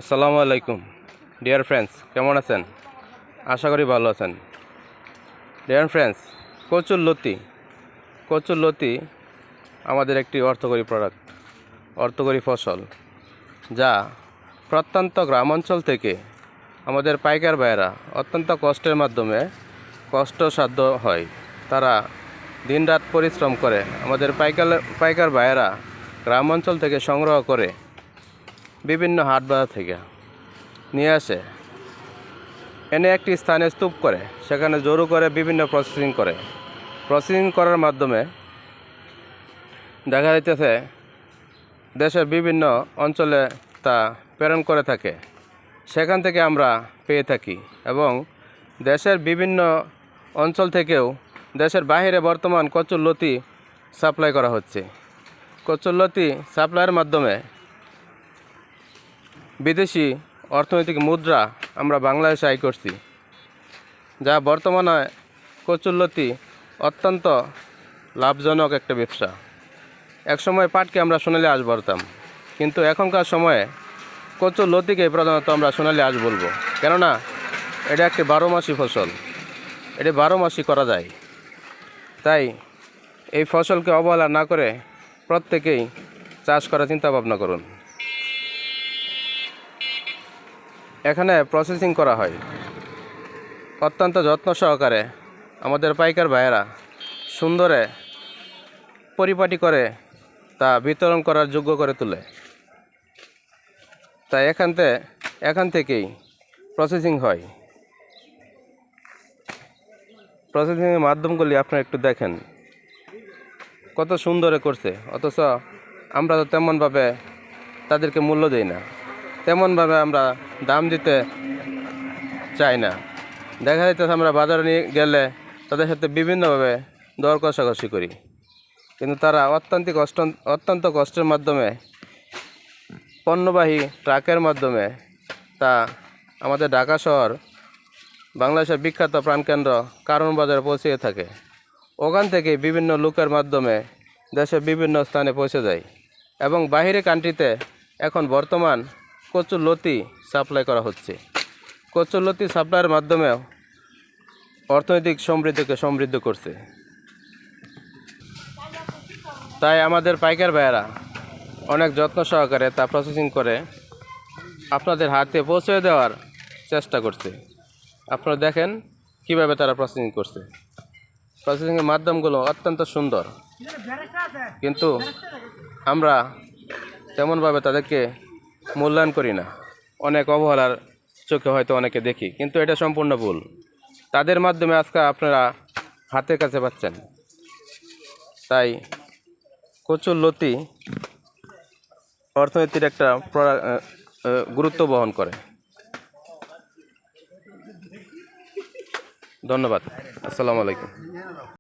আসসালামু আলাইকুম dear friends, কেমন আছেন? আশা করি ভালো আছেন। ডিয়ার ফ্রেন্ডস, কচুরলতি আমাদের একটি অর্থকরী প্রোডাক্ট, অর্থকরী ফসল, যা প্রত্যন্ত গ্রামাঞ্চল থেকে আমাদের পাইকার ভাইয়েরা অত্যন্ত কষ্টের মাধ্যমে কষ্টসাধ্য হয়। তারা দিনরাত পরিশ্রম করে আমাদের পাইকার ভাইয়েরা গ্রামাঞ্চল থেকে সংগ্রহ করে বিভিন্ন হাট বাজার থেকে নিয়ে আসে, এনে একটি স্থানে স্তূপ করে সেখানে জড়ো করে বিভিন্ন প্রসেসিং করার মাধ্যমে দেখা যাইতেছে দেশের বিভিন্ন অঞ্চলে তা প্রেরণ করে থাকে। সেখান থেকে আমরা পেয়ে থাকি এবং দেশের বিভিন্ন অঞ্চল থেকেও দেশের বাইরে বর্তমান কচুরলতি সাপ্লাই করা হচ্ছে। কচুরলতি সাপ্লাইয়ের মাধ্যমে বিদেশি অর্থনৈতিক মুদ্রা আমরা বাংলাদেশে আয় করছি, যা বর্তমানে কচুরলতি অত্যন্ত লাভজনক একটা ব্যবসা। একসময় পাটকে আমরা সোনালী আঁশ বলতাম, কিন্তু এখনকার সময়ে কচুরলতিকে প্রধানত আমরা সোনালী আঁশ বলবো, কেননা এটা একটি 12 মাসি ফসল, এটি 12 মাসই করা যায়। তাই এই ফসলকে অবহেলা না করে প্রত্যেকেই চাষ করার চিন্তা ভাবনা করুন। এখানে প্রসেসিং করা হয় অত্যন্ত যত্ন সহকারে। আমাদের পাইকার ভাইয়েরা সুন্দরে পরিপাটি করে তা বিতরণ করার যোগ্য করে তোলে। তাই এখান থেকেই প্রসেসিং হয়। প্রসেসিংয়ের মাধ্যমগুলি আপনারা একটু দেখেন কত সুন্দরে করছে, অথচ আমরা তো তেমনভাবে তাদেরকে মূল্য দিই না, তেমনভাবে আমরা দাম দিতে চাই না। দেখা যাইতেছে আমরা বাজারে নিয়ে গেলে তাদের সাথে বিভিন্নভাবে দর কষাকষি করি, কিন্তু তারা অত্যন্ত কষ্টের মাধ্যমে পণ্যবাহী ট্রাকের মাধ্যমে তা আমাদের ঢাকা শহর, বাংলাদেশের বিখ্যাত প্রাণকেন্দ্র কারওয়ান বাজারে পৌঁছে থাকে। ওখান থেকে বিভিন্ন লোকের মাধ্যমে দেশের বিভিন্ন স্থানে পৌঁছে যায় এবং বাহিরে কান্ট্রিতে এখন বর্তমান কচুরলতি সাপ্লাই করা হচ্ছে। কচুরলতি সাপ্লাইয়ের মাধ্যমেও অর্থনৈতিক সমৃদ্ধ করছে। তাই আমাদের পাইকার ভাইয়েরা অনেক যত্ন সহকারে তা প্রসেসিং করে আপনাদের হাতে পৌঁছে দেওয়ার চেষ্টা করছে। আপনারা দেখেন কিভাবে তারা প্রসেসিং করছে। প্রসেসিংয়ের মাধ্যমগুলো অত্যন্ত সুন্দর, কিন্তু আমরা তেমনভাবে তাদেরকে মূল্যায়ন করি না, অনেক অবহেলার চোখে হয়তো অনেকে দেখি, কিন্তু এটা সম্পূর্ণ ভুল। তাদের মাধ্যমে আজকে আপনারা হাতের কাছে পাচ্ছেন। তাই কচুরলতি অর্থনীতির একটা গুরুত্ব বহন করে। ধন্যবাদ। আসসালামু আলাইকুম।